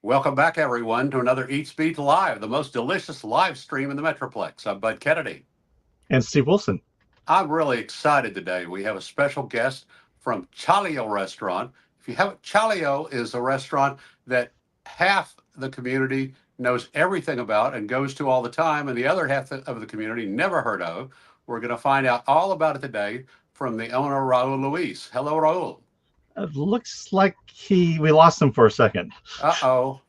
Welcome back, everyone, to another Eats Beat Live, the most delicious live stream in the Metroplex. I'm Bud Kennedy. And Steve Wilson. I'm really excited today. We have a special guest from Chalio Restaurant. If you haven't, Chalio is a restaurant that half the community knows everything about and goes to all the time, and the other half of the community never heard of. We're going to find out all about it today from the owner, Raul Luis. Hello, Raul. It looks like we lost him for a second. Uh-oh.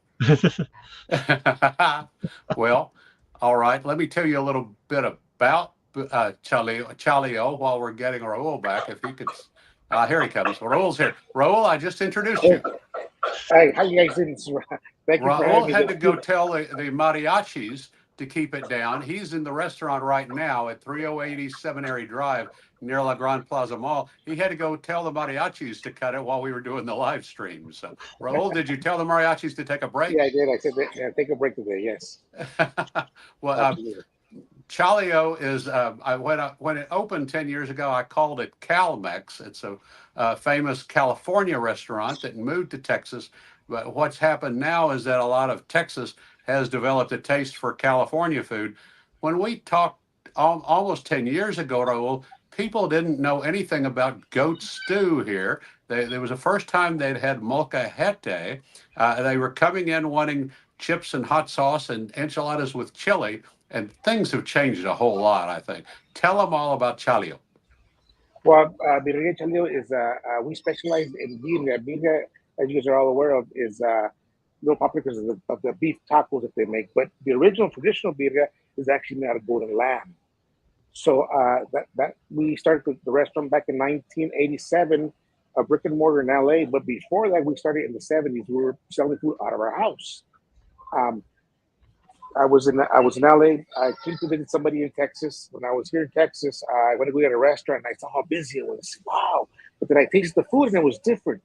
Well, all right. Let me tell you a little bit about Chalio while we're getting Raul back. If he could, here he comes. Raul's here. Raul, I just introduced Hey, you. hey, how you guys doing? Thank you for having Raul me. had to go tell the mariachis to keep it down. He's in the restaurant right now at 308 Seminary Drive near La Grande Plaza Mall. He had to go tell the mariachis to cut it while we were doing the live stream. So, Raul, did you tell the mariachis to take a break? Yeah, I did. I said, yeah, take a break today. Yes, Well, absolutely. Chalio is when it opened 10 years ago, I called it CalMex. It's a famous California restaurant that moved to Texas. But what's happened now is that a lot of Texas has developed a taste for California food. When we talked almost 10 years ago, Raul, people didn't know anything about goat stew here. There was the first time they'd had molcajete. They were coming in wanting chips and hot sauce and enchiladas with chili, and things have changed a whole lot, I think. Tell them all about Chalio. Well, Birria Chalio is we specialize in birria. Birria, as you guys are all aware of, is real popular because of the beef tacos that they make. But the original traditional birria is actually made out of golden lamb. So that we started the restaurant back in 1987, a brick and mortar in LA. But before that, we started in the 70s. We were selling food out of our house. Um, I was in LA. I came to visit somebody in Texas. When I was here in Texas, I went to go get a restaurant and I saw how busy it was. Wow! But then I tasted the food and it was different.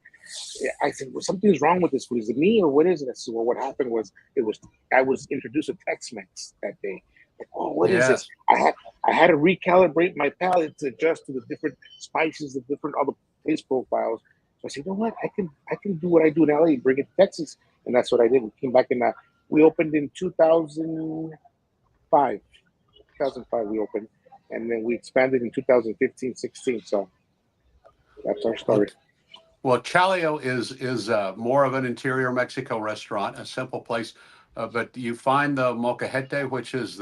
I said, well, something's wrong with this food. Is it me or what is it? I said, well, what happened was it was I was introduced to Tex-Mex that day. Like, oh, what is this? Yes. I had to recalibrate my palate to adjust to the different spices, the different other taste profiles. So I said, you know what? I can do what I do in LA, bring it to Texas, and that's what I did. We came back in. We opened in 2005. 2005 we opened, and then we expanded in 2015, 16. So that's our Well, story. well, Chalio is more of an interior Mexico restaurant, a simple place. But you find the molcajete, which is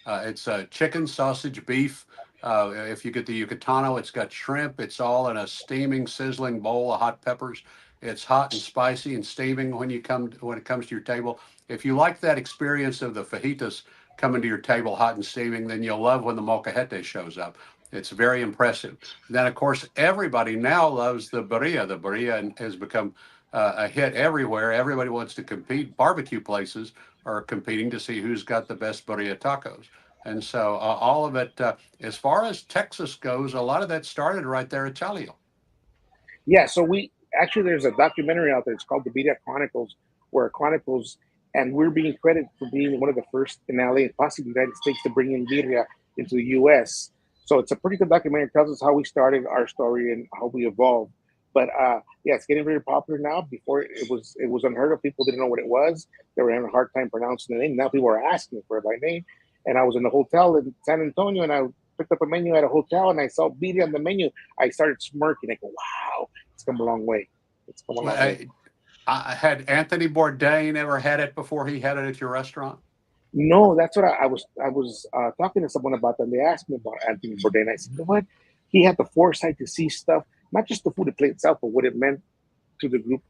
it's chicken, sausage, beef. If you get the Yucatano, it's got shrimp. It's all in a steaming, sizzling bowl of hot peppers. It's hot and spicy and steaming when it comes to your table. If you like that experience of the fajitas coming to your table hot and steaming, then you'll love when the molcajete shows up. It's very impressive. Then, of course, everybody now loves the birria. The birria has become a hit everywhere. Everybody wants to compete. Barbecue places are competing to see who's got the best birria tacos. And so all of it, as far as Texas goes, a lot of that started right there at Chalio. Yeah. So we actually there's a documentary out there. It's called the Birria Chronicles, where it chronicles, and we're being credited for being one of the first in LA and possibly the United States to bring in birria into the U.S. So it's a pretty good documentary. It tells us how we started our story and how we evolved. But yeah, it's getting very popular now. Before it was unheard of. People didn't know what it was. They were having a hard time pronouncing the name. Now people are asking for it by name. And I was in a hotel in San Antonio, and I picked up a menu at a hotel, and I saw birria on the menu. I started smirking. I go, "Wow, it's come a long way. It's come a Well, long way." I had Anthony Bourdain ever had it before he had it at your restaurant? No, that's what I was talking to someone about that. And they asked me about Anthony Bourdain. I said, you know what? He had the foresight to see stuff, not just the food play itself, but what it meant to the group.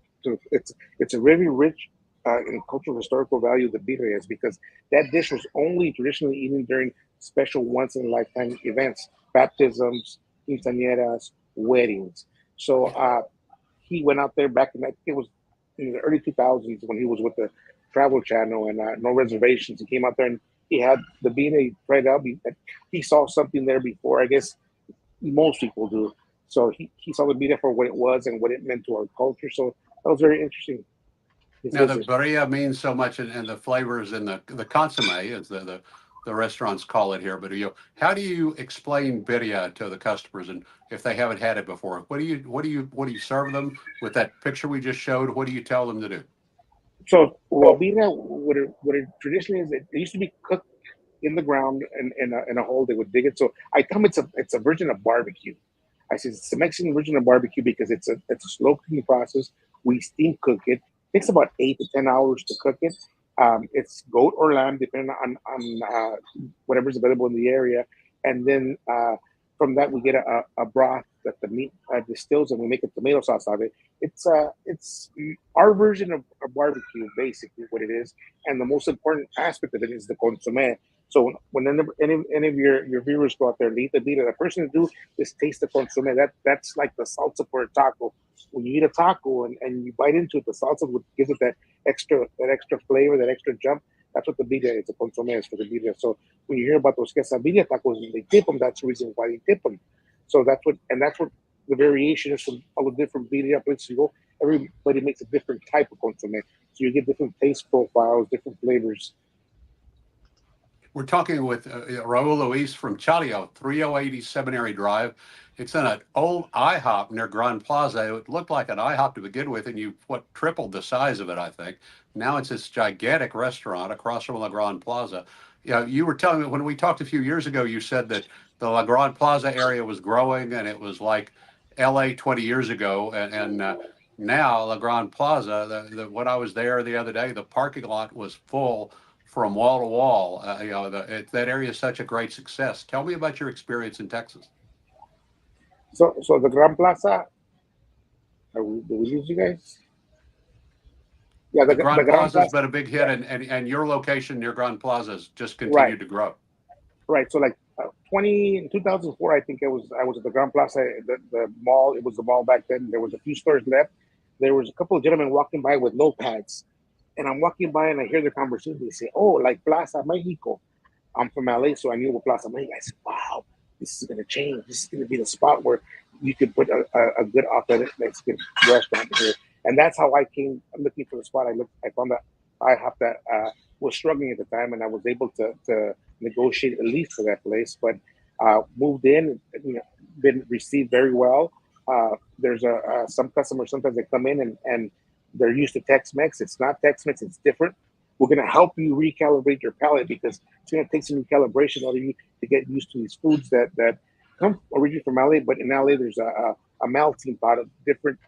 It's a very rich in cultural historical value the birria is because that dish was only traditionally eaten during special once in a lifetime events, baptisms, quinceañeras, weddings. So he went out there back in I think it was in the early 2000s when he was with the Travel Channel and no reservations. He came out there and he had the birria tried out. He saw something there before. I guess most people do. So he saw the birria for what it was and what it meant to our culture. So that was very interesting. His Now, the visit. birria means so much, and the flavors and the consomme, as the restaurants call it here. But how do you explain birria to the customers, and if they haven't had it before, what do you serve them with that picture we just showed? What do you tell them to do? So well, birria, what it traditionally is, it used to be cooked in the ground in a hole. They would dig it. So I tell them it's a version of barbecue. I said it's a Mexican version of barbecue because it's a slow cooking process. We steam cook it. It takes about 8 to 10 hours to cook it. It's goat or lamb, depending on whatever's available in the area, and then from that we get a broth that the meat distills, and we make a tomato sauce out of it. It's our version of a barbecue, basically what it is, and the most important aspect of it is the consomme. So when any of your viewers go out there and eat the meat, the first thing to do is taste the consomme. That's like the salsa for a taco. When you eat a taco and you bite into it, the salsa would gives it that extra flavor, that extra jump. That's what the birria is. The consomme is for the birria. So when you hear about those quesadilla tacos and they tip them, that's the reason why they tip them. So that's what the variation is from all the different birria places you go. Everybody makes a different type of consomme, so you get different taste profiles, different flavors. We're talking with Raul Luis from Chalio, 3080 Seminary Drive. It's in an old IHOP near Grand Plaza. It looked like an IHOP to begin with, and you tripled the size of it, I think. Now it's this gigantic restaurant across from La Grand Plaza. Yeah, you were telling me when we talked a few years ago, you said that the La Grand Plaza area was growing, and it was like LA 20 years ago, and now La Grand Plaza. When I was there the other day, the parking lot was full from wall to wall. That area is such a great success. Tell me about your experience in Texas. So the Grand Plaza, do we lose you guys? Yeah, The the Grand Grand Plaza has Plaza. been a big hit, Yeah, and your location near Grand Plaza has just right, continued to grow. right. So like 2004, I think I was at the Grand Plaza, the mall. It was the mall back then. There was a few stores left. There was a couple of gentlemen walking by with notepads, and I'm walking by and I hear their conversation. They say, "Oh, like Plaza Mexico." I'm from LA, so I knew what Plaza Mexico. I said, "Wow, this is going to change. This is going to be the spot where you could put a good authentic Mexican restaurant here." And that's how I came looking for the spot. I found that IHOP that was struggling at the time, and I was able to negotiate a lease for that place. But moved in, been received very well. There's some customers sometimes they come in and they're used to Tex-Mex. It's not Tex-Mex. It's different. We're going to help you recalibrate your palate because it's going to take some recalibration out of you to get used to these foods that come originally from LA. But in LA, there's a melting pot of different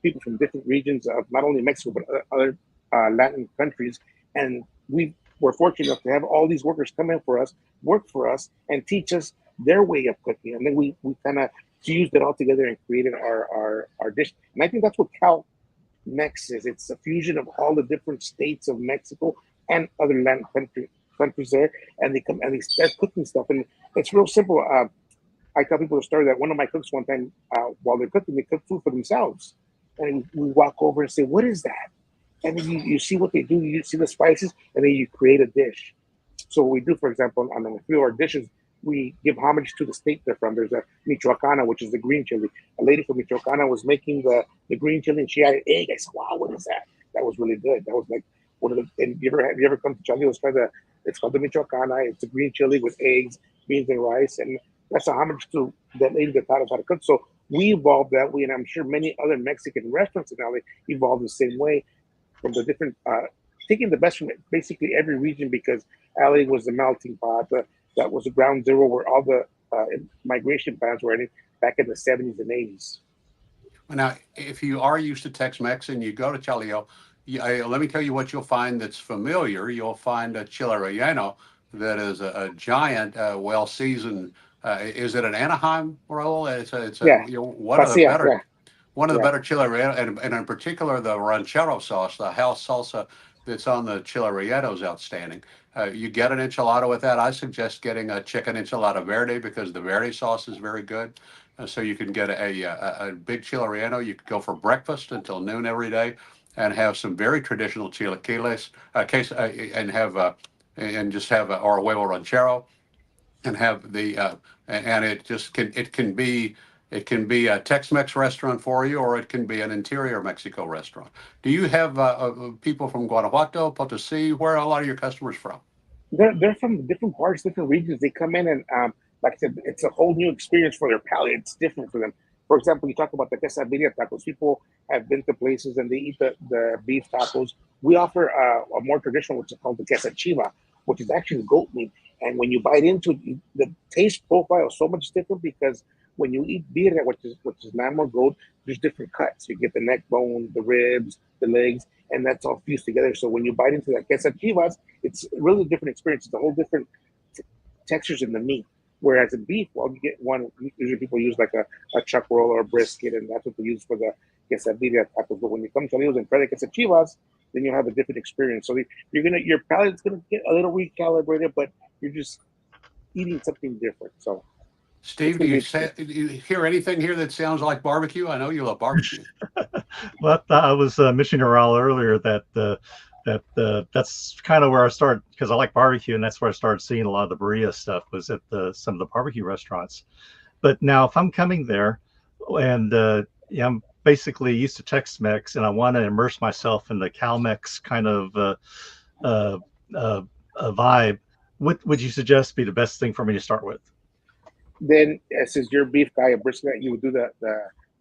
people from different regions of not only Mexico but other Latin countries, and we're fortunate enough to have all these workers come in for us, work for us, and teach us their way of cooking. And then we kind of fused it all together and created our dish. And I think that's what Cal Mex is. It's a fusion of all the different states of Mexico and other Latin countries there, and they come and they start cooking stuff, and it's real simple. I tell people the story that one of my cooks one time, while they're cooking, they cook food for themselves, and we walk over and say, "What is that?" And then you see what they do. You see the spices, and then you create a dish. So what we do, for example, on a few of our dishes, we give homage to the state they're from. There's a Michoacana, which is the green chili. A lady from Michoacana was making the green chili, and she added egg. I said, "Wow, what is that?" That was really good. That was like one of the. And you ever come to Chalio? It's called the Michoacana. It's a green chili with eggs, beans, and rice, and that's a homage to that lady that taught us how to cook. So we evolved that way, and I'm sure many other Mexican restaurants in LA evolved the same way from the different taking the best from basically every region because LA was the melting pot. That was the ground zero where all the migration plans were in back in the 70s and 80s. Now, if you are used to Tex-Mex and you go to Chalio, let me tell you what you'll find that's familiar. You'll find a chile relleno that is a giant, well-seasoned. Is it an Anaheim roll? It's Yeah, one of the pasia. better Yeah, yeah, chile relleno, and in particular the ranchero sauce, the house salsa that's on the chile relleno is outstanding. You get an enchilada with that. I suggest getting a chicken enchilada verde because the verde sauce is very good. So you can get a big chile relleno. You could go for breakfast until noon every day, and have some very traditional chilaquiles, and have and just have or a huevo ranchero, and have and it can be a Tex-Mex restaurant for you, or it can be an interior Mexico restaurant. Do you have people from Guanajuato, Potosí? Where are a lot of your customers from? they're from different parts, different regions. They come in and like I said, it's a whole new experience for their palate. It's different for them. For example, you talk about the quesadilla tacos. People have been to places and they eat the beef tacos. We offer a more traditional, which is called the quesachiva, which is actually goat meat. And when you bite into it, the taste profile is so much different because when you eat birria, which is lamb or goat, there's different cuts. You get the neck bone, the ribs, the legs, and that's all fused together. So when you bite into that quesachivas, it's really a different experience. It's a whole different textures in the meat. Whereas in beef, well, you get one. Usually people use like a chuck roll or a brisket, and that's what they use for the quesadilla tacos. But when you come to Chalios and try the quesachivas, then you have a different experience. So your palate's gonna get a little recalibrated, but you're just eating something different. So Steve, do you hear anything here that sounds like barbecue? I know you love barbecue. Well, I was mentioning to Raul earlier that's kind of where I started because I like barbecue, and that's where I started seeing a lot of the Birria stuff was at some of the barbecue restaurants. But now, if I'm coming there, and yeah, I'm basically used to Tex-Mex, and I want to immerse myself in the Cal-Mex kind of uh, vibe, what would you suggest be the best thing for me to start with? then, since you're a beef guy, a brisket, you would do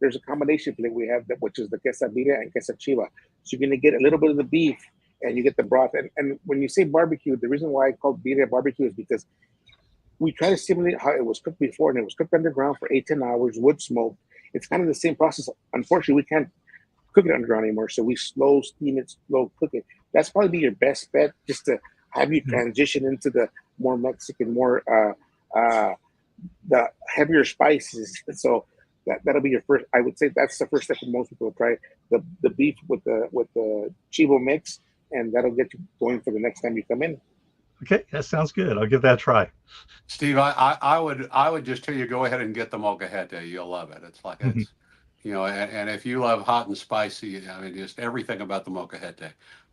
there's a combination plate we have that which is the quesadilla and quesachiva. So you're gonna get a little bit of the beef and you get the broth. And when you say barbecue, the reason why I call birria barbecue is because we try to simulate how it was cooked before, and it was cooked underground for 8-10 hours, wood smoke. It's kind of the same process. Unfortunately, we can't cook it underground anymore, so we slow steam it, slow cook it. That's probably be your best bet, just to have you transition into the more Mexican, more the heavier spices. So that'll be your first. I would say that's the first step for most people to try the beef with the chivo mix, and that'll get you going for the next time you come in. Okay, that sounds good. I'll give that a try. Steve, I would just tell you go ahead and get the molcajete. You'll love it. It's like Mhm. it's and if you love hot and spicy, I mean, just everything about the molcajete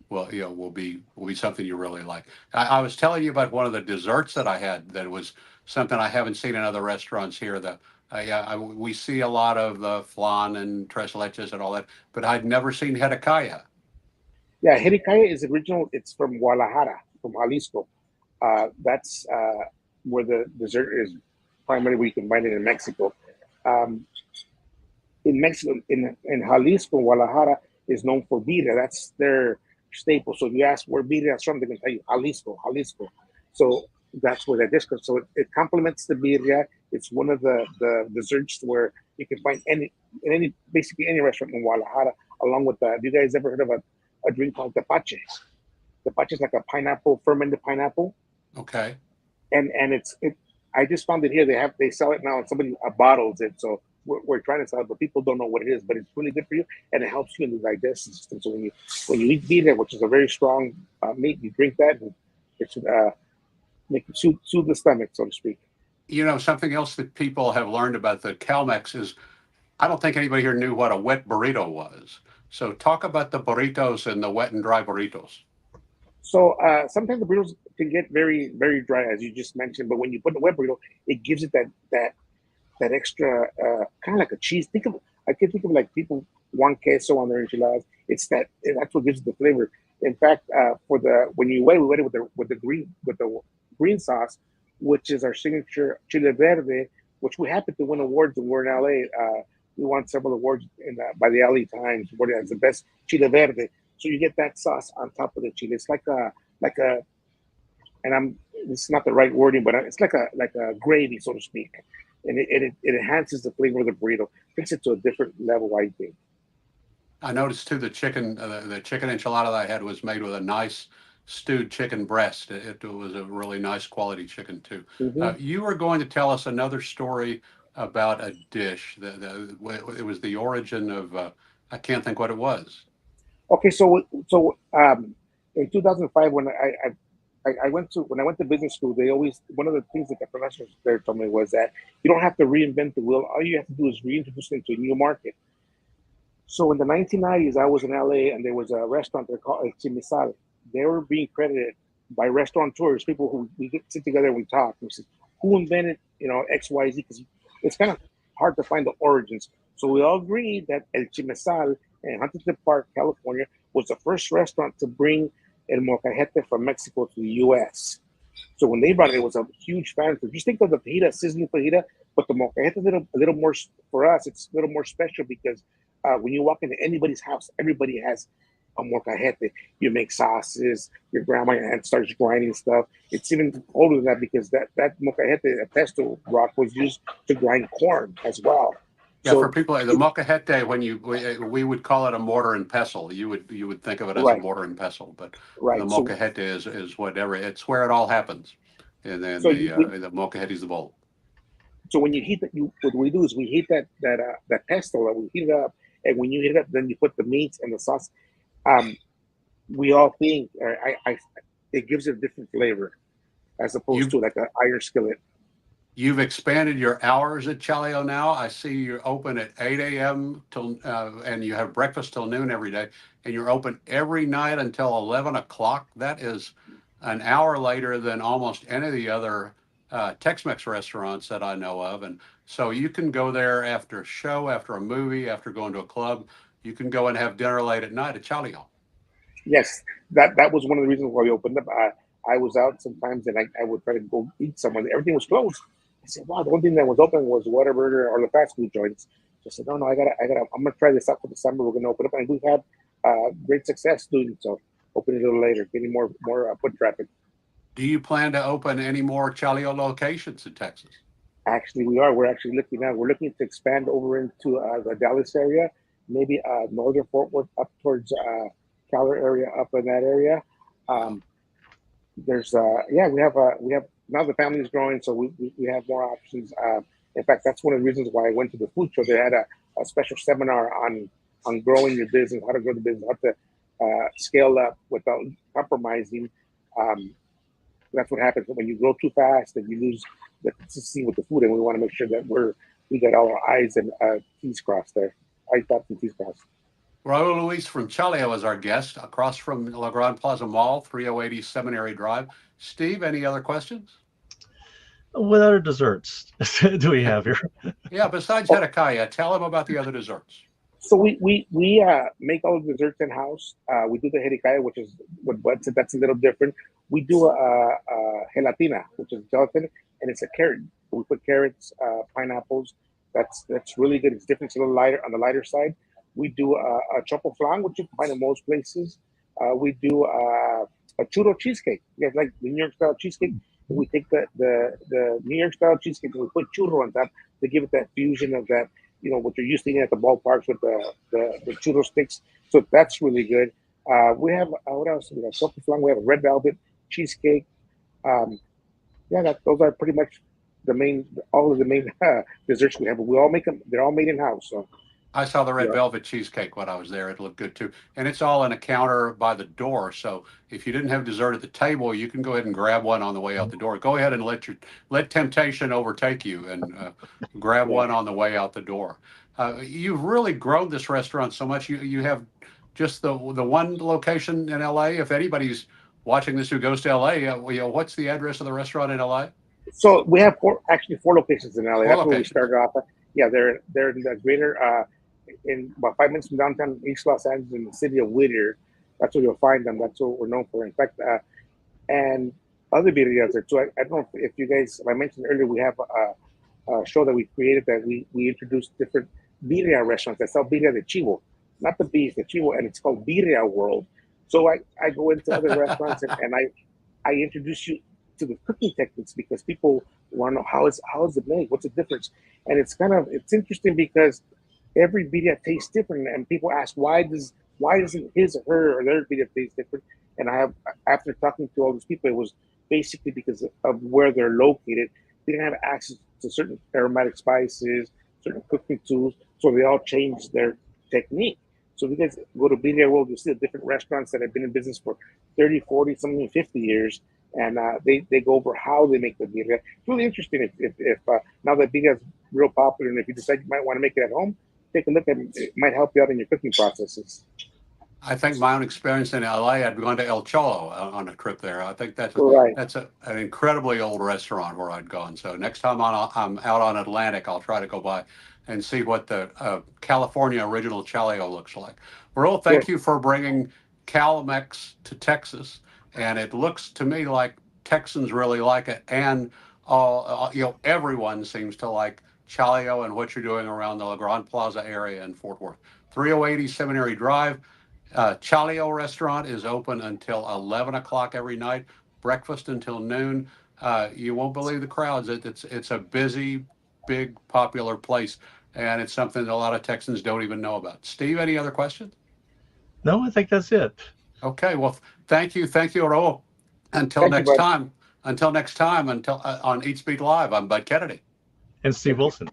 will be something you really like. I was telling you about one of the desserts that I had that was something I haven't seen in other restaurants here. We see a lot of the flan and tres leches and all that, but I'd never seen hedicaya. Yeah, jericaya is original. It's from Guadalajara, from Jalisco. That's where the dessert is primarily where you can find it in Mexico. Um, in Mexico, in Jalisco, Guadalajara is known for birria. That's their staple. So if you ask where birria is from, they're going to tell you Jalisco, Jalisco. So that's where that dish comes. So it complements the birria. It's one of the desserts where you can find basically any restaurant in Guadalajara. Along with that, have you guys ever heard of a drink called tepache? Tepache is like a pineapple, fermented pineapple, Okay. and it. I just found it here. They sell it now, and somebody bottles it. So we're trying to sell it, but people don't know what it is. But it's really good for you, and it helps you in the digestive system. So when you eat birria, which is a very strong meat, you drink that, and it should make it soothe the stomach, so to speak. Something else that people have learned about the Calmex is I don't think anybody here knew what a wet burrito was. So talk about the burritos and the wet and dry burritos. So sometimes the burritos can get very, very dry, as you just mentioned. But when you put in a wet burrito, it gives it that extra kind of like a cheese. I can think of like people want queso on their enchiladas. That's what gives it the flavor. In fact, we wet it with the green sauce, which is our signature chile verde, which we happen to win awards when we're in LA. We won several awards by the LA Times, where it's the best chile verde. So you get that sauce on top of the chile. It's like a and I'm it's not the right wording, but it's like a gravy, so to speak, and it enhances the flavor of the burrito, takes it to a different level, I think. I noticed too the chicken enchilada that I had was made with a nice stewed chicken breast. It was a really nice quality chicken too. Hmm. You were going to tell us another story about a dish. It was the origin of I can't think what it was. Okay, so in 2005 when I went to business school, they always one of the things that the professors there told me was that you don't have to reinvent the wheel. All you have to do is reintroduce it into a new market. So in the 1990s, I was in LA, and there was a restaurant there called El Chimisal. They were being credited by restaurateurs, people who we get sit together and we talk. And we said, who invented XYZ? Because it's kind of hard to find the origins. So we all agreed that El Chimisal in Huntington Park, California, was the first restaurant to bring El Molcajete from Mexico to the U.S. So when they brought it, it was a huge fan. Just think of the fajita, sizzling fajita, But the molcajete is a little more for us. It's a little more special because when you walk into anybody's house, everybody has a molcajete. You make sauces. Your grandma and aunt starts grinding stuff. It's even older than that because that molcajete, a pesto rock, was used to grind corn as well. Yeah, for So people, the molcajete, we would call it a mortar and pestle. You would think of it as a right, mortar and pestle, but the right. molcajete is whatever. It's where it all happens, and then So you, the molcajete is the bowl. so when you heat that, you what we do is we heat that pesto, we heat it up, and when you heat it up, then you put the meats and the sauce. Um, we all think, it gives it a different flavor as opposed You to like an iron skillet. You've expanded your hours at Chalio now. I see you're open at 8 a.m. till, and you have breakfast till noon every day, and you're open every night until 11 o'clock. That is an hour later than almost any of the other Tex-Mex restaurants that I know of. And so you can go there after a show, after a movie, after going to a club. You can go and have dinner late at night at Chalio. Yes, that was one of the reasons why we opened up. I was out sometimes, and I would try to go eat somewhere. Everything was closed. I said, "Wow, the only thing that was open was Whataburger or the fast food joints." So I said, "No, no, I gotta. I'm gonna try this out for the summer. We're gonna open up, and we've had great success doing so. Opening a little later, getting more foot traffic. Do you plan to open any more Chalio locations in Texas? Actually, we are. We're actually looking now. We're looking to expand over into the Dallas area, maybe northern Fort Worth, up towards Keller area, up in that area. Wow. Um, there's we have now the family is growing, so we have more options. In fact, that's one of the reasons why I went to the food show. They had a special seminar on growing your business, how to grow the business, how to scale up without compromising. Um, that's what happens when you grow too fast and you lose the consistency with the food. And we want to make sure that we got all our I's and T's crossed there. I thought and T's crossed. Raul Luis from Chalio is our guest, across from La Gran Plaza Mall, 3080 Seminary Drive. Steve, any other questions? What other desserts do we have here? Yeah, besides Oh, Hezekiah, tell him about the other desserts. so we make all the desserts in house. We do the jericaya, which is what Bud said. That's a little different. We do a gelatina, which is gelatin, and it's a carrot. We put carrots, pineapples. That's really good. It's different. It's a little lighter on the lighter side. We do a choco flan, which you can find in most places. We do a churro cheesecake. You guys like the New York style cheesecake? We take the New York style cheesecake and we put churro on top to give it that fusion of that, what you're used to eating at the ballparks with the churro sticks. So that's really good. We have what else? We have chocolate flan. We have a red velvet cheesecake. Um, yeah, those are pretty much all of the main desserts we have. But we all make them. They're all made in house. So I saw the red yeah, velvet cheesecake when I was there. It looked good too. And it's all in a counter by the door. So if you didn't have dessert at the table, you can go ahead and grab one on the way out the door. Go ahead and let temptation overtake you and grab yeah. one on the way out the door. You've really grown this restaurant so much. You have just the one location in LA. If anybody's watching this who goes to LA, what's the address of the restaurant in LA? So we have four locations in LA. Four That's where we locations. started off. Yeah, they're in the greater in about 5 minutes from downtown East Los Angeles in the city of Whittier. That's where you'll find them. That's what we're known for. In fact, and other birrias there too. I don't know if you guys, I mentioned earlier, we have a show that we created that we introduced different birria restaurants that sell birria de chivo, not the beef, the chivo, and it's called Birria World. So I go into other restaurants and I introduce you to the cooking techniques because people want to know how is it made, what's the difference, and it's interesting because every birria tastes different, and people ask why doesn't his or her or their birria taste different? And I have after talking to all these people, it was basically because of where they're located. They didn't have access to certain aromatic spices, certain cooking tools, so they all changed their technique. So if you guys go to Birria World, you'll see the different restaurants that have been in business for 30, 40, something 50 years. And they go over how they make the birria. It's really interesting if now that birria is real popular, and if you decide you might want to make it at home, take a look at it. It might help you out in your cooking processes. I think my own experience in LA, I'd gone to El Cholo on a trip there. I think Right. an incredibly old restaurant where I'd gone. So next time I'm out on Atlantic, I'll try to go by and see what the California original Chalio looks like. Earl, Yes. thank you for bringing Cal-Mex to Texas. And it looks to me like Texans really like it. And everyone seems to like Chalio and what you're doing around the La Grande Plaza area in Fort Worth. 308 Seminary Drive. Chalio restaurant is open until 11 o'clock every night, breakfast until noon. You won't believe the crowds. It's a busy, big, popular place, and it's something that a lot of Texans don't even know about. Steve, any other questions? No, I think that's it. Okay, well, thank you, Raul. Until Thank you, next bud. time, until on Eat Speak Live, I'm Bud Kennedy. And Steve Wilson.